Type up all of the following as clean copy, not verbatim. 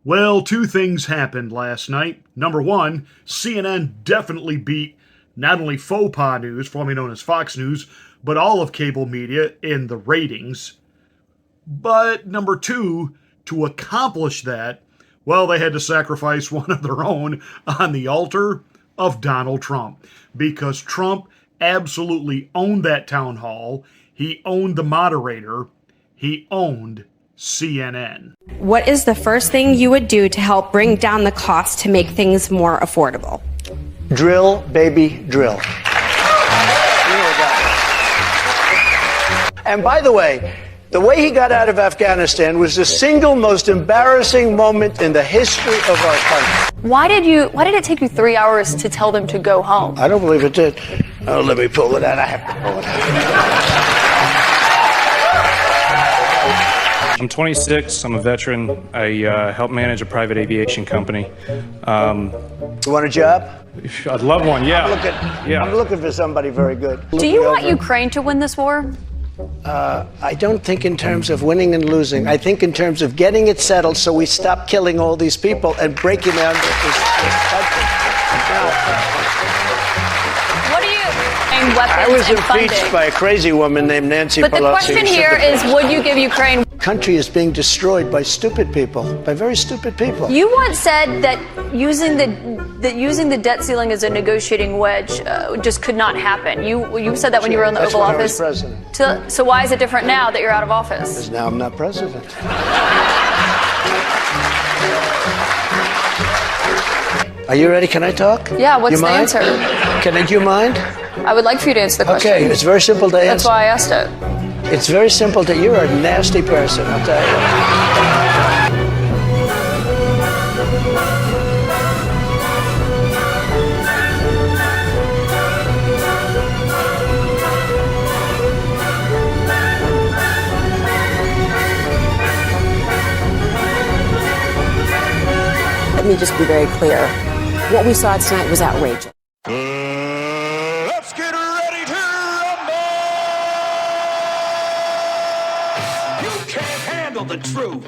Well, two things happened last night. Number one, CNN definitely beat not only faux pas news, formerly known as Fox News, but all of cable media in the ratings. But number two, to accomplish that, well, they had to sacrifice one of their own on the altar of Donald Trump because Trump absolutely owned that town hall. He owned the moderator. He owned CNN. What is the first thing you would do to help bring down the cost to make things more affordable? Drill, baby, drill. And by the way he got out of Afghanistan was the single most embarrassing moment in the history of our country. Why did it take you 3 hours to tell them to go home? I don't believe it did. Oh, let me pull it out. I have to pull it out. I'm 26. I'm a veteran. I help manage a private aviation company. You want a job? I'd love one, yeah. I'm looking for somebody very good. Do you want Ukraine to win this war? I don't think in terms of winning and losing. I think in terms of getting it settled so we stop killing all these people and breaking down this country. What do you and weapons I was and impeached funding? by a crazy woman named Nancy Pelosi. But the question here is, would you give Ukraine? Country is being destroyed by stupid people, by very stupid people. You once said that using the debt ceiling as a negotiating wedge just could not happen. You said that when you were in the That's Oval when I was Office. president. So why is it different now that you're out of office? Because now I'm not president. Are you ready? Can I talk? Yeah, what's You the mind? answer? Do you mind? I would like for you to answer the question. Okay, it's very simple to answer. That's why I asked it. It's very simple to. You're a nasty person, I'll tell you. Let me just be very clear. What we saw tonight was outrageous. Let's get ready to rumble! You can't handle the truth.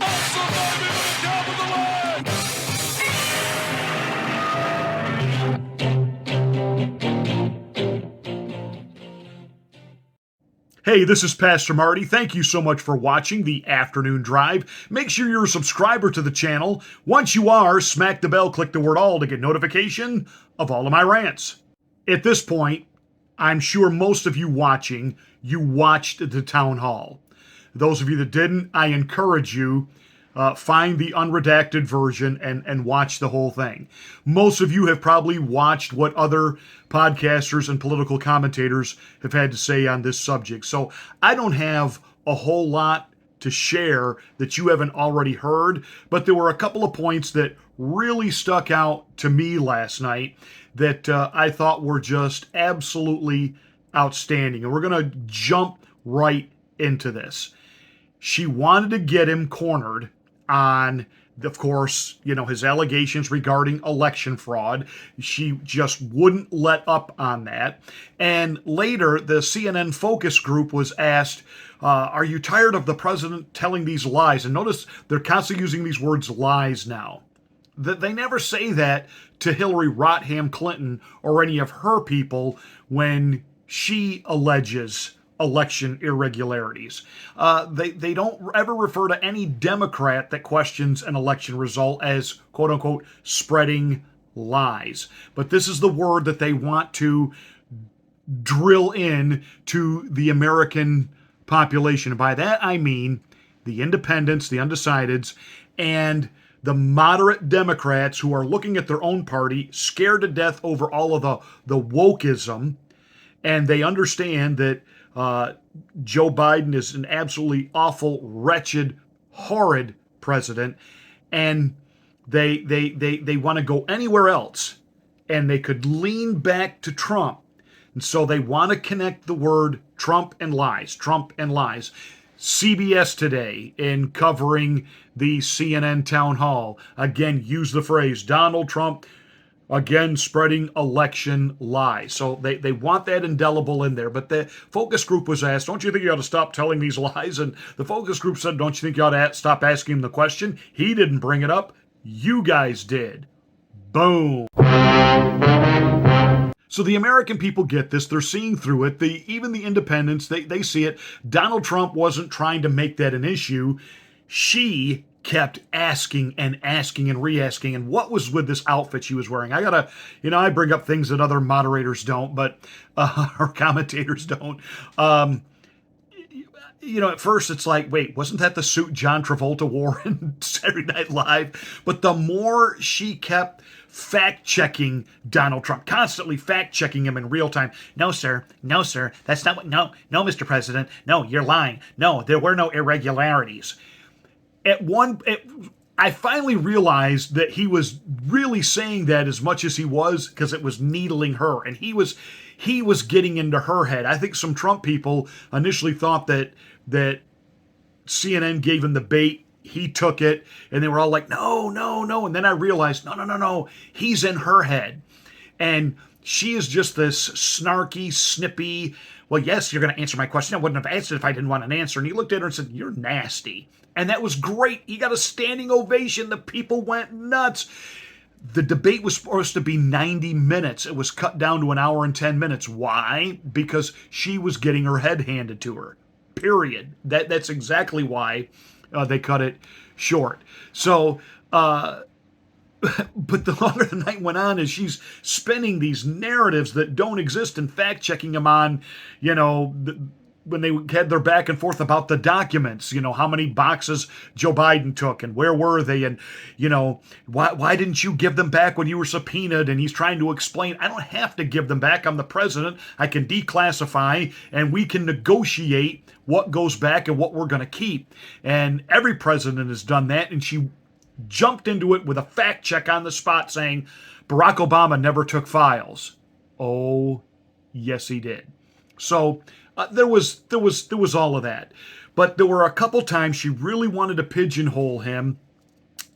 Hey, this is Pastor Marty. Thank you so much for watching the Afternoon Drive. Make sure you're a subscriber to the channel. Once you are, smack the bell, click the word all to get notification of all of my rants. At this point, I'm sure most of you watching, you watched the town hall. Those of you that didn't, I encourage you, find the unredacted version and watch the whole thing. Most of you have probably watched what other podcasters and political commentators have had to say on this subject. So I don't have a whole lot to share that you haven't already heard, but there were a couple of points that really stuck out to me last night that I thought were just absolutely outstanding. And we're going to jump right into this. She wanted to get him cornered on, of course, his allegations regarding election fraud. She just wouldn't let up on that. And later, the CNN focus group was asked, are you tired of the president telling these lies? And notice they're constantly using these words lies now. They never say that to Hillary Rodham Clinton or any of her people when she alleges election irregularities. They don't ever refer to any Democrat that questions an election result as, quote unquote, spreading lies. But this is the word that they want to drill in to the American population. And by that I mean the independents, the undecideds, and the moderate Democrats who are looking at their own party, scared to death over all of the wokeism, and they understand that Joe Biden is an absolutely awful, wretched, horrid president, and they want to go anywhere else, and they could lean back to Trump. And so they want to connect the word Trump and lies, Trump and lies. CBS today, in covering the CNN town hall, again used the phrase Donald Trump again spreading election lies. So they want that indelible in there. But the focus group was asked, don't you think you ought to stop telling these lies? And the focus group said, don't you think you ought to stop asking him the question? He didn't bring it up. You guys did. Boom. So the American people get this. They're seeing through it. Even the independents, they see it. Donald Trump wasn't trying to make that an issue. She kept asking and asking and re-asking. And what was with this outfit she was wearing? I bring up things that other moderators don't, but or commentators don't. At first it's like, wait, wasn't that the suit John Travolta wore in Saturday Night Live? But the more she kept fact-checking Donald Trump, constantly fact-checking him in real time. No, sir. No, sir. That's not what, no, Mr. President. No, you're lying. No, there were no irregularities. I finally realized that he was really saying that as much as he was because it was needling her, and he was getting into her head. I think some Trump people initially thought that CNN gave him the bait. He took it, and they were all like, no. And then I realized, no. He's in her head. And she is just this snarky, snippy, well, yes, you're going to answer my question. I wouldn't have answered if I didn't want an answer. And he looked at her and said, you're nasty. And that was great. He got a standing ovation. The people went nuts. The debate was supposed to be 90 minutes. It was cut down to an hour and 10 minutes. Why? Because she was getting her head handed to her. Period. That's exactly why they cut it short. So, but the longer the night went on, as she's spinning these narratives that don't exist and fact-checking them on, when they had their back and forth about the documents, how many boxes Joe Biden took and where were they, and, why didn't you give them back when you were subpoenaed? And he's trying to explain, I don't have to give them back. I'm the president. I can declassify, and we can negotiate what goes back and what we're going to keep. And every president has done that, and she jumped into it with a fact check on the spot saying Barack Obama never took files. Oh, yes, he did. So there was all of that. But there were a couple times she really wanted to pigeonhole him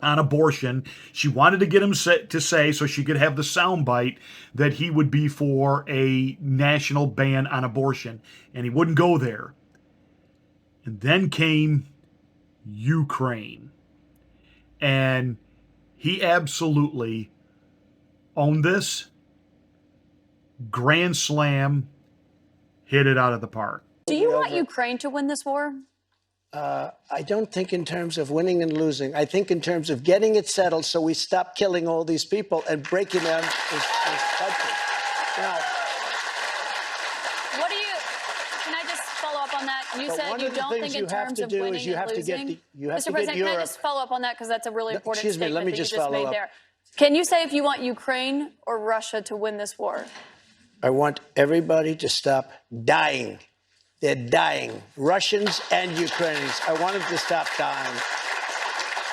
on abortion. She wanted to get him to say, so she could have the soundbite, that he would be for a national ban on abortion. And he wouldn't go there. And then came Ukraine. And he absolutely owned this. Grand slam. Hit it out of the park. Do you want Ukraine to win this war? I don't think in terms of winning and losing. I think in terms of getting it settled so we stop killing all these people and breaking down this country. Now, can I just follow up on that? You said you don't think in terms of winning and losing. Mr. President, can I just follow up on that? Because that's a really important statement that you just made there. Can you say if you want Ukraine or Russia to win this war? I want everybody to stop dying. They're dying. Russians and Ukrainians. I want them to stop dying.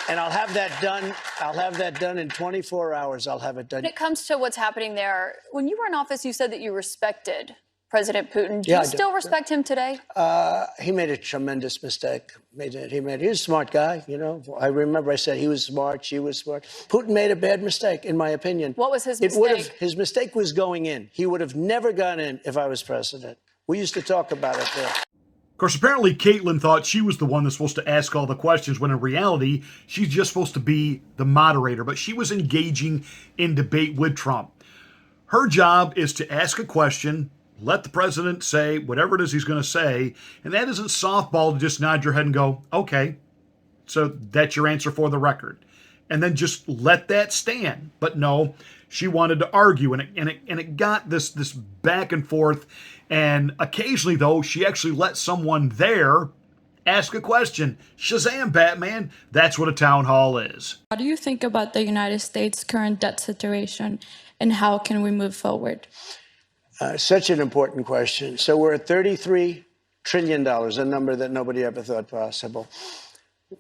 And I'll have that done. I'll have that done in 24 hours. I'll have it done. When it comes to what's happening there, when you were in office, you said that you respected President Putin. Do you still respect him today? He made a tremendous mistake. He was a smart guy, I remember I said he was smart, she was smart. Putin made a bad mistake, in my opinion. What was his mistake? His mistake was going in. He would have never gone in if I was president. We used to talk about it there. Of course, apparently Caitlyn thought she was the one that's supposed to ask all the questions, when in reality, she's just supposed to be the moderator. But she was engaging in debate with Trump. Her job is to ask a question, let the president say whatever it is he's going to say, and that isn't softball to just nod your head and go, okay, so that's your answer for the record. And then just let that stand. But no, she wanted to argue, and it got this back and forth. And occasionally, though, she actually let someone there ask a question. Shazam, Batman. That's what a town hall is. How do you think about the United States' current debt situation, and how can we move forward? Such an important question. So we're at $33 trillion, a number that nobody ever thought possible.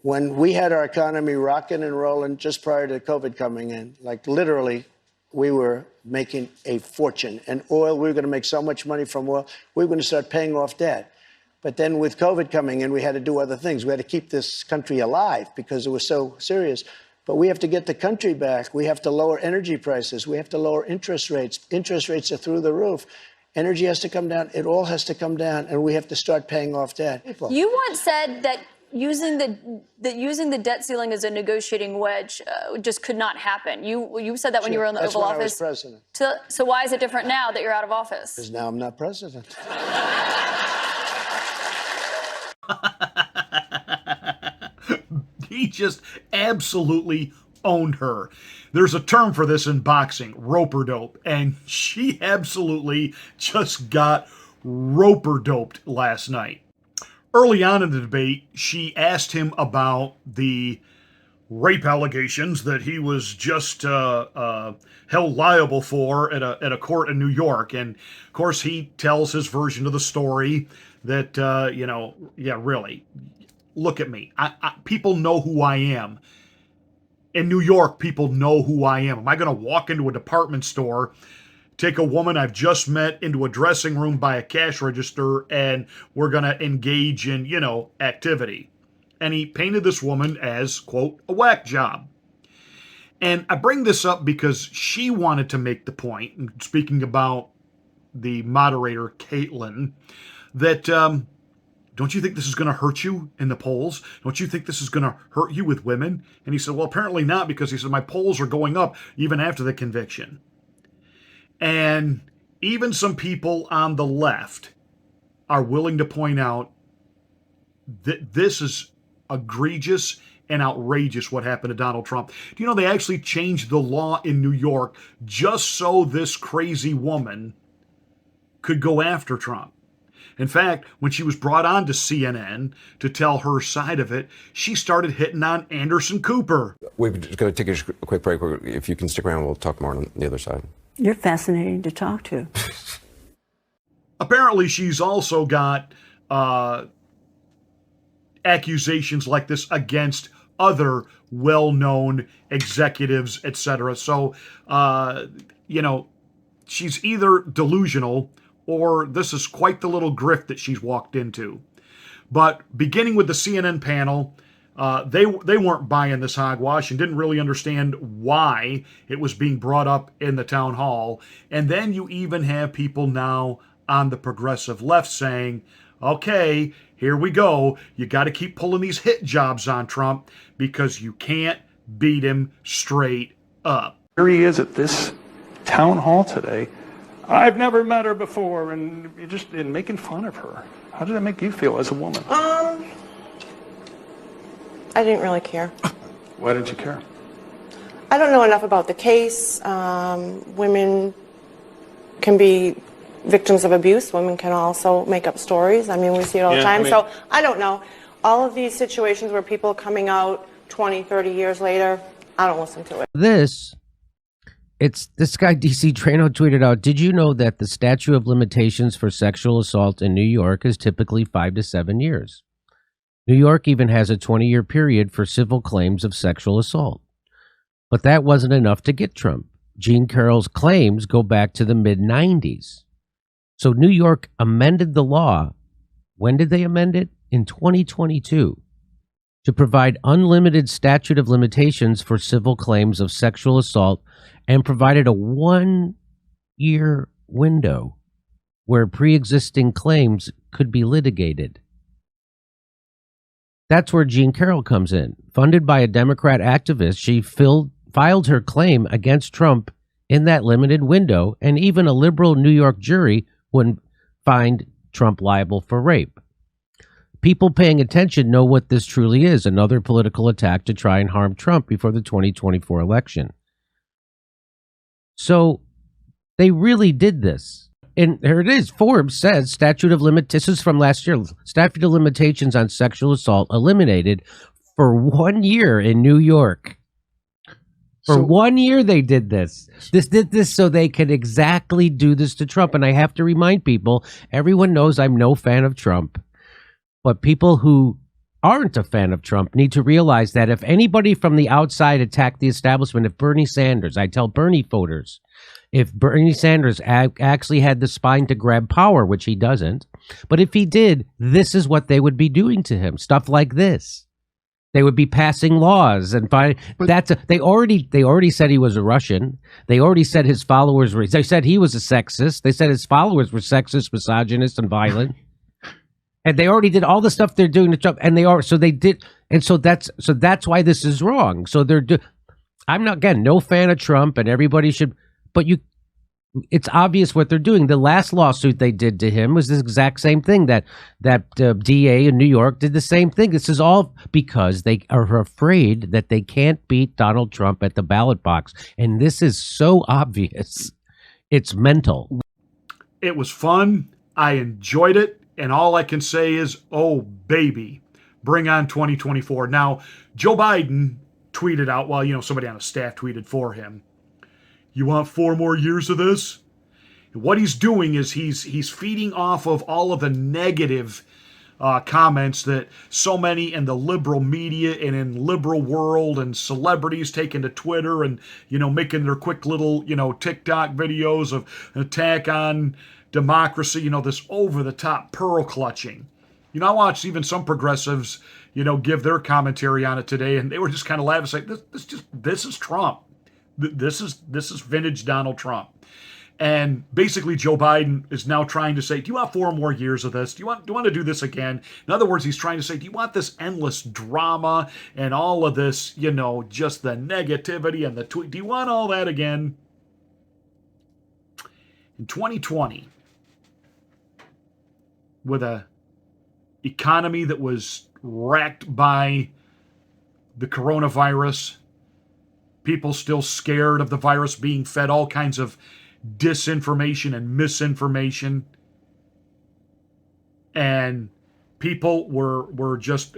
When we had our economy rocking and rolling just prior to COVID coming in, like literally, we were making a fortune. And oil, we were going to make so much money from oil, we were going to start paying off debt. But then with COVID coming in, we had to do other things. We had to keep this country alive because it was so serious. But we have to get the country back. We have to lower energy prices. We have to lower interest rates. Interest rates are through the roof. Energy has to come down. It all has to come down, and we have to start paying off debt. You once said that using the debt ceiling as a negotiating wedge just could not happen. You said that when you were in the Oval Office. I was president. So why is it different now that you're out of office? Because now I'm not president. He just absolutely owned her. There's a term for this in boxing, rope-a-dope, and she absolutely just got rope-a-doped last night. Early on in the debate, she asked him about the rape allegations that he was just held liable for at a court in New York. And of course, he tells his version of the story that, really, look at me. People know who I am. In New York, people know who I am. Am I going to walk into a department store, take a woman I've just met into a dressing room by a cash register, and we're going to engage in, activity? And he painted this woman as, quote, a whack job. And I bring this up because she wanted to make the point, speaking about the moderator, Caitlin, that don't you think this is going to hurt you in the polls? Don't you think this is going to hurt you with women? And he said, well, apparently not, because he said, my polls are going up even after the conviction. And even some people on the left are willing to point out that this is egregious and outrageous what happened to Donald Trump. Do you know they actually changed the law in New York just so this crazy woman could go after Trump? In fact, when she was brought on to CNN to tell her side of it, she started hitting on Anderson Cooper. We're going to take a quick break. If you can stick around, we'll talk more on the other side. You're fascinating to talk to. Apparently, she's also got accusations like this against other well-known executives, etc. So, she's either delusional or this is quite the little grift that she's walked into. But beginning with the CNN panel, they weren't buying this hogwash and didn't really understand why it was being brought up in the town hall. And then you even have people now on the progressive left saying, okay, here we go. You got to keep pulling these hit jobs on Trump because you can't beat him straight up. Here he is at this town hall today. I've never met her before, and just making fun of her. How did that make you feel as a woman? I didn't really care. Why didn't you care? I don't know enough about the case. Women can be victims of abuse. Women can also make up stories. I mean, we see it all the time. So I don't know. All of these situations where people are coming out 20, 30 years later, I don't listen to it. This guy, DC Trano, tweeted out, did you know that the statute of limitations for sexual assault in New York is typically 5 to 7 years? New York even has a 20-year period for civil claims of sexual assault. But that wasn't enough to get Trump. Jean Carroll's claims go back to the mid-90s. So New York amended the law. When did they amend it? In 2022. To provide unlimited statute of limitations for civil claims of sexual assault, and provided a 1-year window where pre-existing claims could be litigated. That's where Jean Carroll comes in. Funded by a Democrat activist, she filed her claim against Trump in that limited window, and even a liberal New York jury wouldn't find Trump liable for rape. People paying attention know what this truly is, another political attack to try and harm Trump before the 2024 election. So they really did this. And here it is. Forbes says statute of limitations, this is from last year, statute of limitations on sexual assault eliminated for 1 year in New York. For 1 year they did this. This did this so they could exactly do this to Trump. And I have to remind people, everyone knows I'm no fan of Trump. But people who aren't a fan of Trump need to realize that if anybody from the outside attacked the establishment, if Bernie Sanders, I tell Bernie voters, if Bernie Sanders actually had the spine to grab power, which he doesn't, but if he did, this is what they would be doing to him. Stuff like this. They would be passing laws and they already said he was a Russian. They already said his followers were, they said he was a sexist. They said his followers were sexist, misogynist, and violent. And they already did all the stuff they're doing to Trump, and they did, and so that's why this is wrong. So I'm not, again, no fan of Trump, and everybody should, but it's obvious what they're doing. The last lawsuit they did to him was the exact same thing. That DA in New York did the same thing. This is all because they are afraid that they can't beat Donald Trump at the ballot box, and this is so obvious. It's mental. It was fun. I enjoyed it. And all I can say is, oh, baby, bring on 2024. Now, Joe Biden tweeted out, well, somebody on his staff tweeted for him, you want 4 more years of this? And what he's doing is he's feeding off of all of the negative comments that so many in the liberal media and in liberal world and celebrities taking to Twitter and, making their quick little, TikTok videos of an attack on democracy, this over-the-top pearl clutching. I watched even some progressives, give their commentary on it today, and they were just kind of laughing, saying, "This is Trump. This is vintage Donald Trump." And basically, Joe Biden is now trying to say, "Do you want 4 more years of this? Do you want to do this again?" In other words, he's trying to say, "Do you want this endless drama and all of this, just the negativity and the tweet? Do you want all that again?" In 2020. With a economy that was wrecked by the coronavirus, people still scared of the virus, being fed all kinds of disinformation and misinformation, and people were just,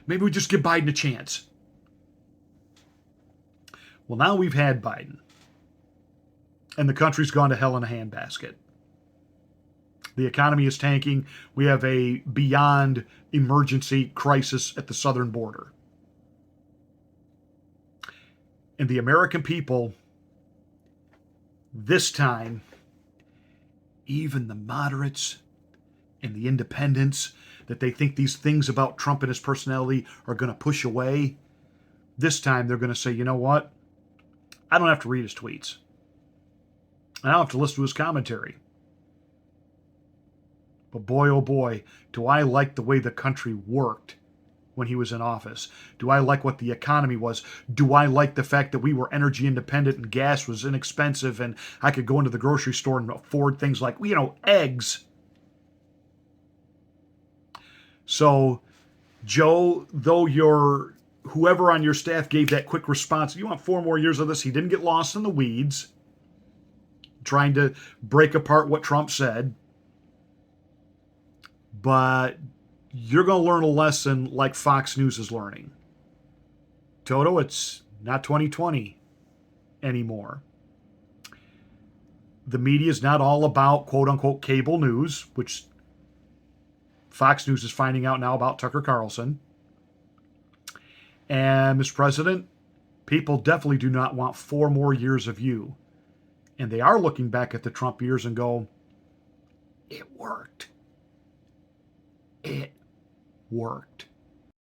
maybe we just give Biden a chance. Well, now we've had Biden, and the country's gone to hell in a handbasket. The economy is tanking. We have a beyond emergency crisis at the southern border. And the American people, this time, even the moderates and the independents that they think these things about Trump and his personality are going to push away, this time they're going to say, you know what? I don't have to read his tweets. I don't have to listen to his commentary. But boy, oh boy, do I like the way the country worked when he was in office. Do I like what the economy was? Do I like the fact that we were energy independent and gas was inexpensive and I could go into the grocery store and afford things like, eggs? So, Joe, though whoever on your staff gave that quick response, you want 4 more years of this, he didn't get lost in the weeds trying to break apart what Trump said. But you're going to learn a lesson like Fox News is learning. Toto, it's not 2020 anymore. The media is not all about quote-unquote cable news, which Fox News is finding out now about Tucker Carlson. And, Mr. President, people definitely do not want 4 more years of you. And they are looking back at the Trump years and go, it worked. It worked.